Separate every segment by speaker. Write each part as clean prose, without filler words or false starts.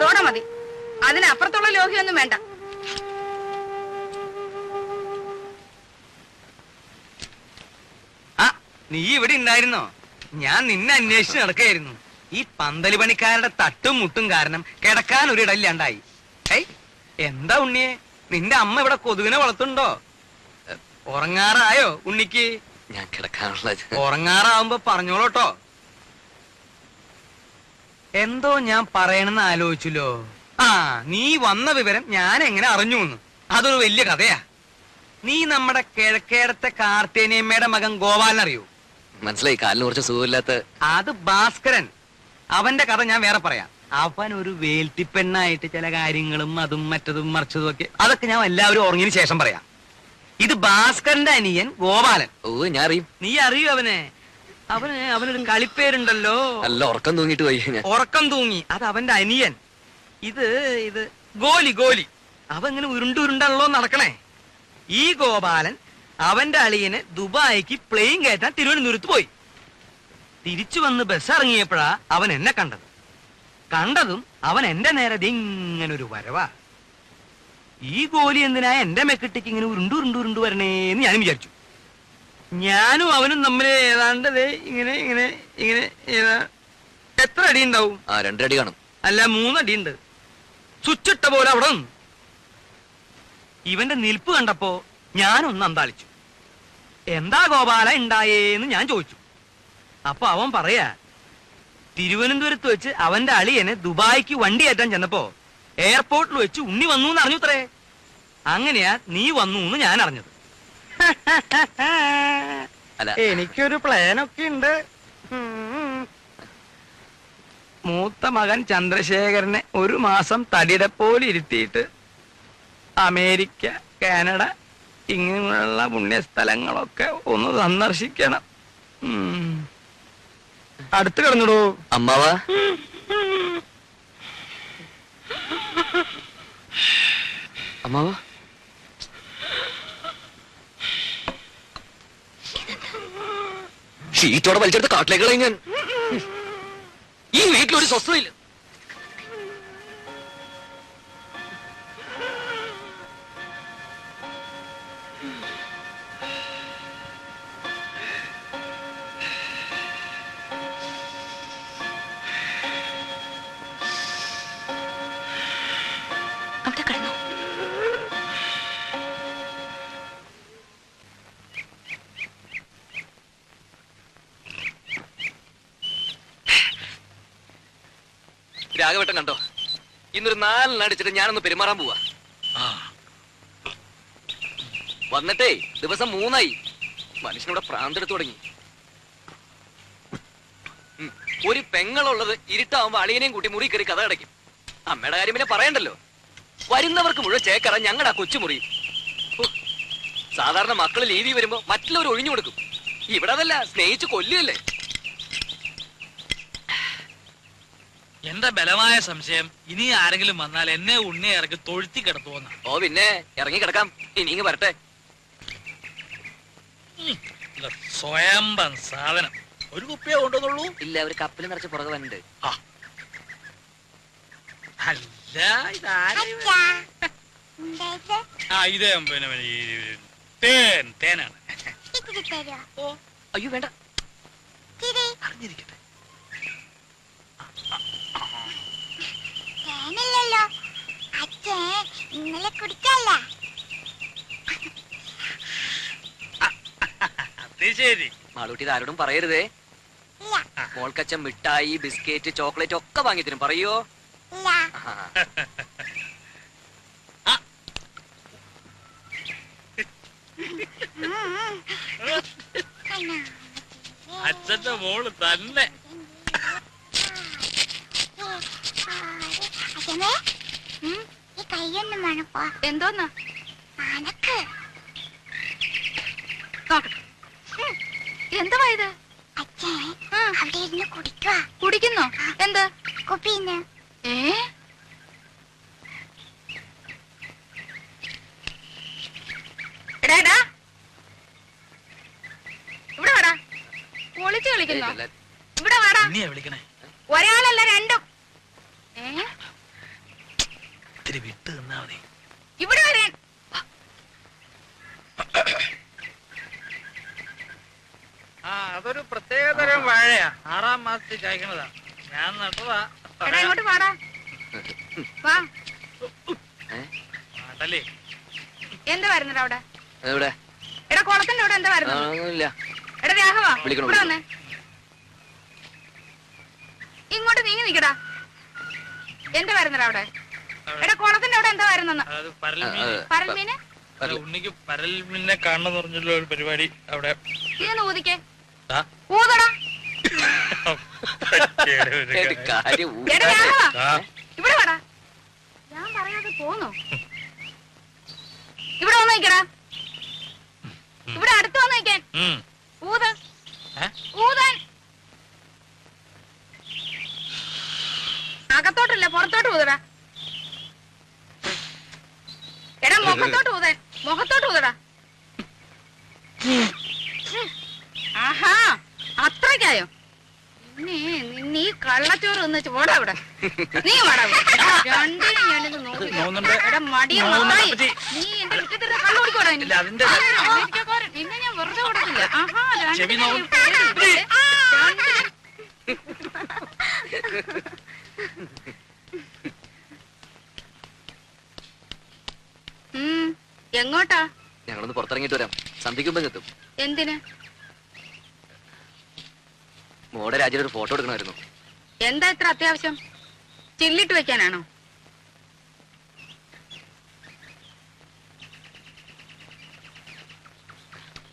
Speaker 1: അതോടെ മതി. അതിനപ്പുറത്തുള്ള ലോഹിയൊന്നും വേണ്ട.
Speaker 2: നീ ഇവിടെ ഉണ്ടായിരുന്നോ? ഞാൻ നിന്നെ അന്വേഷിച്ച് നടക്കുകയായിരുന്നു. ഈ പന്തല് പണിക്കാരുടെ തട്ടും മുട്ടും കാരണം കിടക്കാൻ ഒരു ഇടയില്ലാണ്ടായി. എന്താ ഉണ്ണിയെ, നിന്റെ അമ്മ ഇവിടെ കൊതുകിനെ വളർത്തുണ്ടോ? ഉറങ്ങാറായോ ഉണ്ണിക്ക്?
Speaker 3: ഞാൻ കിടക്കാനുള്ള
Speaker 2: ഉറങ്ങാറാവുമ്പോ പറഞ്ഞോളൂട്ടോ. എന്തോ ഞാൻ പറയണെന്ന് ആലോചിച്ചല്ലോ. നീ വന്ന വിവരം ഞാൻ എങ്ങനെ അറിഞ്ഞു എന്ന്? അതൊരു വലിയ കഥയാ. നീ നമ്മുടെ കിഴക്കേടത്തെ കാർത്തേനിയമ്മയുടെ മകൻ ഗോപാലനറിയോ?
Speaker 3: മനസ്സിലായി. കാലിന് കുറച്ച് സുഖമില്ലാത്ത.
Speaker 2: അത് ഭാസ്കരൻ. അവന്റെ കഥ ഞാൻ വേറെ പറയാം. അവൻ ഒരു വേൽത്തിപ്പെണ്ണായിട്ട് ചില കാര്യങ്ങളും അതും മറ്റതും മറിച്ചതും ഒക്കെ, അതൊക്കെ ഞാൻ എല്ലാവരും ഉറങ്ങിയതിനു ശേഷം പറയാം. ഇത് ഭാസ്കരന്റെ അനിയൻ ഗോപാലൻ.
Speaker 3: ഓ, ഞാൻ അറിയും.
Speaker 2: നീ അറിയൂ അവനെ? അവനൊരു കളിപ്പേരുണ്ടല്ലോ.
Speaker 3: നല്ല ഉറക്കം തൂങ്ങിട്ട് പോയി.
Speaker 2: ഉറക്കം തൂങ്ങി. അത് അവന്റെ അനിയൻ. ഇത് ഗോലി. അവൻ ഇങ്ങനെ ഉരുണ്ടുരുണ്ടല്ലോ നടക്കണേ. ഈ ഗോപാലൻ അവന്റെ അളിയന് ദുബായിക്ക് പ്ലെയിൻ കയറ്റാൻ തിരുവനന്തപുരത്ത് പോയി. തിരിച്ചു വന്ന് ബസ് ഇറങ്ങിയപ്പോഴാ അവൻ എന്നെ കണ്ടതും അവൻ എന്റെ നേരെ ഇങ്ങനൊരു വരവാ. ഈ ഗോലി എന്തിനാ എന്റെ മെക്കിട്ടേക്ക് ഇങ്ങനെ ഉരുണ്ടു വരണേന്ന് ഞാനും വിചാരിച്ചു. ഞാനും അവനും തമ്മിൽ ഏതാണ്ട് ഇങ്ങനെ ഇങ്ങനെ ഇങ്ങനെ എത്ര അടി ഉണ്ടാവും?
Speaker 3: 2 അടി കാണും.
Speaker 2: അല്ല, 3 അടിയുണ്ട്. സ്വിച്ചിട്ട പോലെ അവിടെ നിന്ന്. ഇവന്റെ നിൽപ്പ് കണ്ടപ്പോ ഞാനൊന്ന് അന്താളിച്ചു. എന്താ ഗോപാല ഉണ്ടായേന്ന് ഞാൻ ചോദിച്ചു. അപ്പൊ അവൻ പറയാ, തിരുവനന്തപുരത്ത് വെച്ച് അവന്റെ അളിയന് ദുബായിക്ക് വണ്ടി കയറ്റാൻ ചെന്നപ്പോ എയർപോർട്ടിൽ വെച്ച് ഉണ്ണി വന്നു എന്ന് അറിഞ്ഞുത്രേ. അങ്ങനെയാ നീ വന്നു എന്ന് ഞാൻ അറിഞ്ഞത്. എനിക്കൊരു പ്ലാനൊക്കെ ഉണ്ട്. മൂത്ത മകൻ ചന്ദ്രശേഖരനെ 1 മാസം തടിയുടെ പോലെ ഇരുത്തിയിട്ട് അമേരിക്ക, കാനഡ ഇങ്ങനെയുള്ള പുണ്യസ്ഥലങ്ങളൊക്കെ ഒന്ന് സന്ദർശിക്കണം. അടുത്ത് കിടന്നിടൂ
Speaker 3: അമ്മാവാ. അമ്മാവാ, ഷീറ്റോടെ വലിച്ചെടുത്ത് കാട്ടിലേക്ക് കളയും ഞാൻ. ഈ വീട്ടിലൊരു സ്വസ്ഥതയില്ല.
Speaker 1: അവിടെ കിടന്നു.
Speaker 3: രാഘവട്ടം കണ്ടോ? ഇന്നൊരു 4 അടിച്ചിട്ട് ഞാനൊന്ന് പെരുമാറാൻ പോവാ. വന്നിട്ടേ ദിവസം 3 മനുഷ്യനിവിടെ പ്രാന്തെടുത്തു തുടങ്ങി. ഒരു പെങ്ങളുള്ളത് ഇരുട്ടാവുമ്പോ അളിയനെയും കൂട്ടി മുറി കയറി കഥ അടയ്ക്കും. അമ്മയുടെ കാര്യം പിന്നെ പറയണ്ടല്ലോ. വരുന്നവർക്ക് മുഴുവൻ ചേക്കറ ഞങ്ങളുടെ ആ കൊച്ചുമുറി. സാധാരണ മക്കള് ലീവി വരുമ്പോ മറ്റുള്ളവർ ഒഴിഞ്ഞു കൊടുക്കും. ഇവിടെ അതല്ല, സ്നേഹിച്ച് കൊല്ലുകയല്ലേ.
Speaker 4: എന്റെ ബലമായ സംശയം, ഇനി ആരെങ്കിലും വന്നാൽ എന്നെ ഉണ്ണിയെ ഇറക്കി തൊഴുത്തി കിടത്തുവന്ന.
Speaker 3: ഓ പിന്നെ ഇറങ്ങി കിടക്കാം. ഇനി വരട്ടെ.
Speaker 4: സ്വയംഭം സാധനം. ഒരു കുപ്പിയെ കൊണ്ടുവന്നുള്ളൂ?
Speaker 3: ഇല്ല, ഒരു കപ്പിൽ നിറച്ച് പുറകെ വന്നിട്ട്.
Speaker 4: അല്ല, ഇത് പിന്നെ തേനാണ്.
Speaker 3: ഓ അയ്യോ വേണ്ട,
Speaker 4: അറിഞ്ഞിരിക്കട്ടെ.
Speaker 1: ഇന്നലെ കുടിക്കല്ല.
Speaker 4: ശരി
Speaker 3: മാളൂട്ടി ആരോടും പറയരുതേ. മോൾക്കച്ഛൻ മിഠായി, ബിസ്ക്കറ്റ്, ചോക്ലേറ്റ് ഒക്കെ വാങ്ങി തരും. പറയോ?
Speaker 4: അച്ഛന്റെ മോള് തന്നെ.
Speaker 1: എന്തോന്നാ എന്തുവാ ഇത്? കുടിക്കുന്നോ? എന്ത് കുപ്പിന്ന്? എടാ ഇവിടെ വാടാ. പൊളിച്ച് കളിക്കുന്നോ? ഇവിടെ വാടാ.
Speaker 4: വിളിക്കണേ.
Speaker 1: ഒരാളല്ല, രണ്ടും.
Speaker 4: ഇച്ചിരി വിട്ട് നിന്നാ മതി.
Speaker 1: ഇവിടെ വരാൻ.
Speaker 4: ആ അതൊരു പ്രത്യേകതരം വാഴയാ. 6-ാം മാസത്തിൽ കായ്ക്കണതാ. ഞാൻ നട്ടതാ.
Speaker 1: എടാ ഇങ്ങോട്ട് വാടാ. വാ.
Speaker 4: നാട്ടല്ലേ
Speaker 1: എന്താ വരുന്നത് അവിടെ?
Speaker 3: എവിടെ?
Speaker 1: എടാ കുളത്തിന്റെ അവിടെ എന്താ വരുന്നത്?
Speaker 3: ഇല്ല.
Speaker 1: എടാ രാഘവ
Speaker 3: വിളിക്കണം,
Speaker 1: ഇവിടെ വന്നേ. ഇങ്ങോട്ട് നീങ്ങി നിക്കടാ. എന്താ വരുന്നത് അവിടെ? എടാ കുളത്തിന്റെ അവിടെ എന്താ വരുന്നെന്ന്?
Speaker 4: അത് പരൽമീൻ.
Speaker 1: പരൽമീന്?
Speaker 4: ഉണ്ണിക്ക് പരൽമീനെ കാണണം പറഞ്ഞുള്ള ഒരു പരിപാടി അവിടെ.
Speaker 1: ഇതൊന്ന് ഊതിക്കേ.
Speaker 4: ആ?
Speaker 1: ഊതടാ.
Speaker 3: ഒരു കാര്യം
Speaker 1: എടാ രാഘവ
Speaker 4: ആ,
Speaker 1: ഇവിടെ വാടാ. ഞാൻ പറയാതെ പോന്നോ? ഇവിടെ വന്ന് നിക്കടാ. ഇവിടെ അടുത്ത് വന്ന് നിക്കാൻ.
Speaker 4: ഉം.
Speaker 1: ഊത്.
Speaker 4: ഏ?
Speaker 1: ഊതാൻ. അകത്തോട്ടല്ല പുറത്തോട്ട് ഊതടാ. എടാ മുഖത്തോട്ട് ഊതാൻ. മുഖത്തോട്ട് ഊതടാ. ആഹാ അത്രയ്ക്കായോ? നിന്നെ ഈ കള്ളച്ചോറ് ഒന്ന് ചോടാ ഇവിടെ. നീ വാടാ ഇവിടെ. രണ്ടിനും ഞാനിത് നോക്കി.
Speaker 4: നോക്കുന്നുണ്ട്.
Speaker 1: എടാ മടിയ
Speaker 4: നോക്കുന്നുണ്ട്
Speaker 1: മത്തായി.
Speaker 4: അപ്പച്ചി.
Speaker 1: നീ എന്റെ വിട്ടിട്ട് കള്ളു കുടിക്കോടാ ഇനി.
Speaker 4: ഇല്ല, അതിന്റെ-
Speaker 1: അമേരിക്കക്കാരൻ. നിന്നെ ഞാൻ വെറുതെ കൊടുത്തില്ല. ആഹാ
Speaker 4: ചെവി
Speaker 1: രണ്ടിനും
Speaker 4: നോക്ക്.
Speaker 1: രണ്ടിനും. എങ്ങോട്ടാ?
Speaker 3: ഞങ്ങളൊന്ന് പുറത്തിറങ്ങിയിട്ട് വരാം. സന്ധിക്കുമ്പോ എത്തും.
Speaker 1: എന്തിന്?
Speaker 3: മോടെ രാജ്യത്ത് ഒരു ഫോട്ടോ എടുക്കണമായിരുന്നു.
Speaker 1: എന്താ ഇത്ര അത്യാവശ്യം? ചില്ലിട്ട് വെക്കാനാണോ?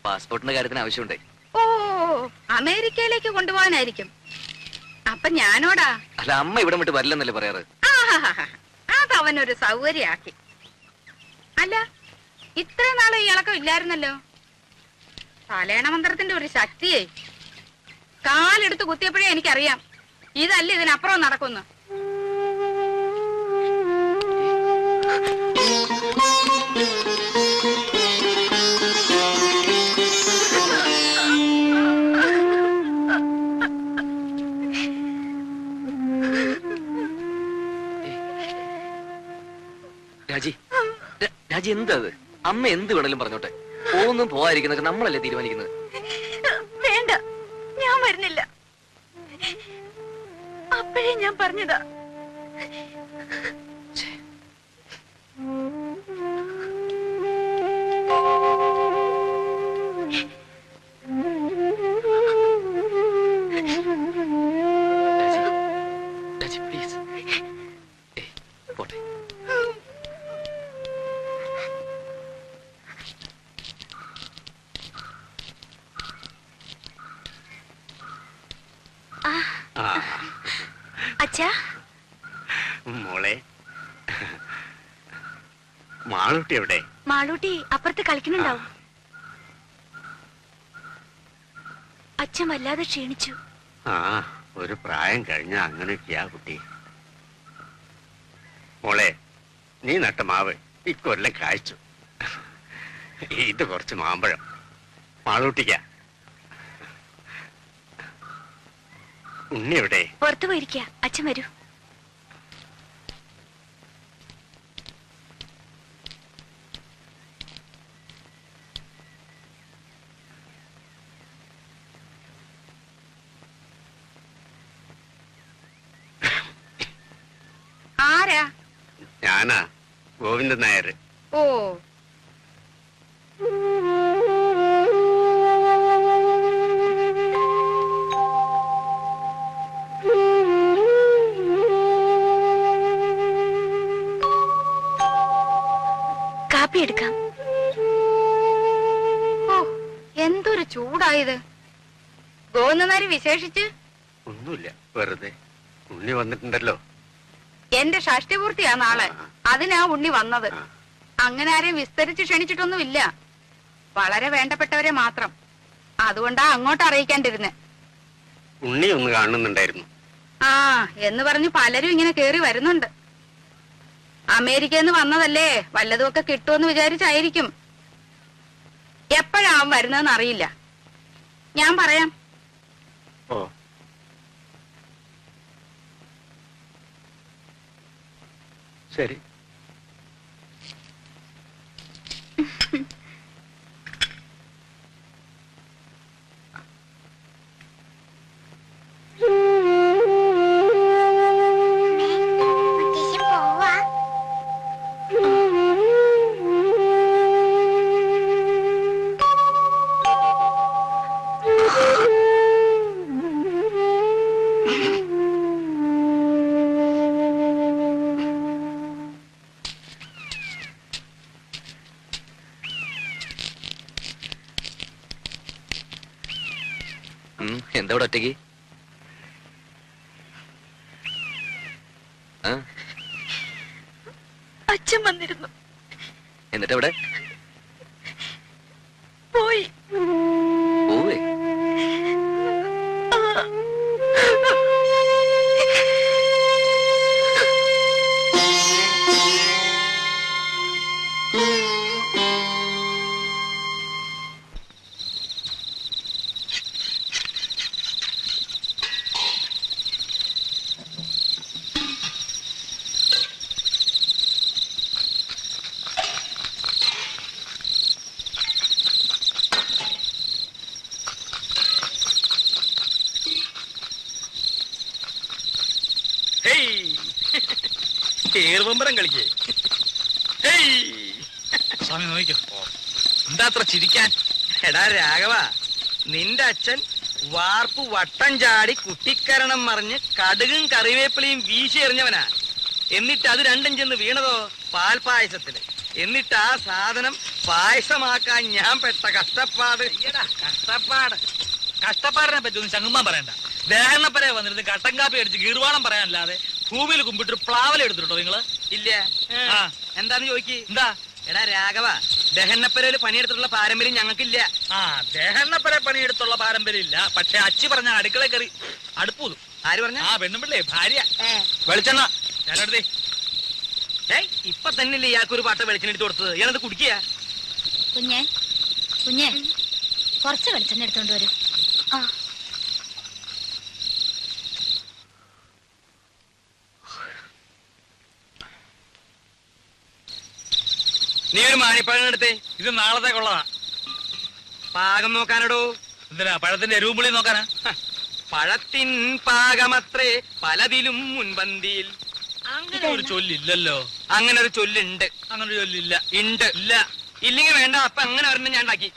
Speaker 3: പാസ്പോർട്ടിന്റെ കാര്യത്തിന് ആവശ്യമുണ്ടേ.
Speaker 1: ഓ അമേരിക്കയിലേക്ക് കൊണ്ടുപോകാനായിരിക്കും. അപ്പൊ ഞാനോടാ?
Speaker 3: അല്ല, അമ്മ ഇവിടെ വിട്ട് വരില്ലെന്നല്ലേ പറയാറ്?
Speaker 1: ആഹാഹാഹാ. അതവനൊരു സൗകര്യാക്കി. അല്ല ഇത്രയും നാളെ ഈ ഇളക്കം ഇല്ലായിരുന്നല്ലോ. തലേണ മന്ത്രത്തിന്റെ ഒരു ശക്തിയെ കാലെടുത്ത് കുത്തിയപ്പോഴേ എനിക്കറിയാം ഇതല്ല ഇതിനപ്പുറം നടക്കുന്നു.
Speaker 3: രാജി, രാജി എന്താ അത്? അമ്മ എന്ത് വേണേലും പറഞ്ഞോട്ടെ. പോകുന്നും പോവാതിരിക്കുന്നൊക്കെ നമ്മളല്ലേ തീരുമാനിക്കുന്നത്.
Speaker 1: വേണ്ട, ഞാൻ വരുന്നില്ല. അപ്പോഴേ ഞാൻ പറഞ്ഞതാ.
Speaker 3: രാജി പ്ലീസ്. പോട്ടെ.
Speaker 1: അച്ഛാ,
Speaker 5: മോളെ, മാളൂട്ടി എവിടെ?
Speaker 1: മാളൂട്ടി അപ്പുറത്ത് കളിക്കുന്നുണ്ടാവും. അച്ഛൻ വല്ലാതെ ക്ഷീണിച്ചു.
Speaker 5: ആ, ഒരു പ്രായം കഴിഞ്ഞ അങ്ങനെയൊക്കെയാ കുട്ടി. മോളെ, നീ നട്ട മാവ് ഇക്കൊല്ലം കായ്ച്ചു. ഇത് കുറച്ച് മാമ്പഴം മാളൂട്ടിക്ക. ഉണ്ണി എവിടെ?
Speaker 1: പുറത്തു പോയിരിക്കുക. അച്ഛൻ വരൂ. ആരാ?
Speaker 5: ഞാനാ, ഗോവിന്ദൻ നായർ.
Speaker 1: ഓ, കാപ്പി എടുക്കാം. ഓ, എന്തൊരു ചൂടായത്. ഗോവിന്ദനാരി വിശേഷിച്ച്
Speaker 5: ഒന്നുമില്ല, വെറുതെ. ഉണ്ണി വന്നിട്ടുണ്ടല്ലോ.
Speaker 1: എന്റെ ഷഷ്ടിപൂർത്തിയാ നാളെ. അതിനാ ഉണ്ണി വന്നത്.
Speaker 5: ആ.
Speaker 1: അങ്ങനെ ആരെയും വിസ്തരിച്ച് ക്ഷണിച്ചിട്ടൊന്നുമില്ല. വളരെ വേണ്ടപ്പെട്ടവരെ മാത്രം. അതുകൊണ്ടാ അങ്ങോട്ട് അറിയിക്കാണ്ടിരുന്നെ.
Speaker 5: ഉണ്ണി ഒന്ന് കാണുന്നുണ്ടായിരുന്നു.
Speaker 1: ആ എന്ന് പറഞ്ഞ് പലരും ഇങ്ങനെ കേറി വരുന്നുണ്ട്. അമേരിക്കയിൽ നിന്ന് വന്നതല്ലേ, വല്ലതുമൊക്കെ കിട്ടുമെന്ന് വിചാരിച്ചായിരിക്കും. എപ്പോഴാവും വരുന്നതെന്ന് അറിയില്ല. ഞാൻ പറയാം.
Speaker 5: ഓ, ശരി.
Speaker 3: എന്താ ഇവിടെ ഒറ്റയ്ക്ക്? ആ
Speaker 1: അച്ഛൻ വന്നിരുന്നു,
Speaker 3: എന്നിട്ട് എവിടെ
Speaker 1: പോയി.
Speaker 3: പോവേ?
Speaker 2: ഏറുപമ്പരം കളിക്കേ.
Speaker 4: സ്വാമി നോക്കിക്കോ. എന്താ അത്ര ചിരിക്കാൻ?
Speaker 2: എടാ രാഘവ, നിന്റെ അച്ഛൻ വാർപ്പ് വട്ടം ചാടി കുട്ടിക്കരണം മറിഞ്ഞ് കടുകും കറിവേപ്പിലയും വീശി എറിഞ്ഞവനാ. എന്നിട്ട് അത് രണ്ടും ചെന്ന് വീണതോ പാൽപായസത്തില്. എന്നിട്ട് ആ സാധനം പായസമാക്കാൻ ഞാൻ പെട്ട കഷ്ടപ്പാട്.
Speaker 4: കഷ്ടപ്പാടിനെ പറ്റി ഒന്നും ചങ്ങുമ്മാൻ പറയണ്ട. ദേഹന്നപ്പരെ വന്നിരുന്ന് കട്ടൻ കാപ്പി അടിച്ച് ഗീർവാണം പറയാനല്ലാതെ ഭൂമിയിൽ കുമ്പിട്ടൊരു പ്ലാവല എടുത്തിട്ടോ നിങ്ങള്?
Speaker 2: ഇല്ല.
Speaker 4: ആ.
Speaker 2: എന്താന്ന് ചോദിക്ക്.
Speaker 4: എന്താ?
Speaker 2: എടാ രാഘവ, ദഹന്നപ്പരയില് പണിയെടുത്തിട്ടുള്ള പാരമ്പര്യം ഞങ്ങൾക്കില്ല.
Speaker 4: ആ, ദേഹന്നപ്പരെ പണിയെടുത്തുള്ള പാരമ്പര്യം ഇല്ല. പക്ഷെ അച്ചി പറഞ്ഞ അടുക്കള കയറി അടുപ്പൂതും.
Speaker 2: ആര് പറഞ്ഞ?
Speaker 4: ആ പെണ്ണുമ്പിള്ളേ ഭാര്യ.
Speaker 2: വെളിച്ചെണ്ണ
Speaker 4: ഞാനെടുത്തേ.
Speaker 2: ഇപ്പൊ തന്നെയല്ലേ ഇയാൾക്കൊരു പാട്ട വെളിച്ചെണ്ണ എടുത്ത് കൊടുത്തത്. ഇയാളത് കുടിക്കുക.
Speaker 6: കുഞ്ഞേ കുഞ്ഞേ കുറച്ച് വെളിച്ചെണ്ണ എടുത്തോണ്ട് വരും.
Speaker 2: നീ ഒരു മാണിപ്പഴം എടുത്തേ.
Speaker 4: ഇത് നാളത്തേക്കുള്ളതാ.
Speaker 2: പാകം നോക്കാനടോ.
Speaker 4: എന്തിനാ? പഴത്തിന്റെ എരുവുമ്പുളി നോക്കാനാ?
Speaker 2: പഴത്തിൻ പാകമത്രേ പലതിലും മുൻപന്തിയിൽ.
Speaker 4: അങ്ങനെ ഒരു ചൊല്ലില്ലല്ലോ.
Speaker 2: അങ്ങനെ ഒരു ചൊല്ലുണ്ട്.
Speaker 4: അങ്ങനെ ഒരു ചൊല്ലില്ല.
Speaker 2: ഉണ്ട്.
Speaker 4: ഇല്ല.
Speaker 2: ഇല്ലെങ്കിൽ വേണ്ട. അപ്പൊ അങ്ങനെ ഒരെണ്ണം ഞാൻ ഉണ്ടാക്കി.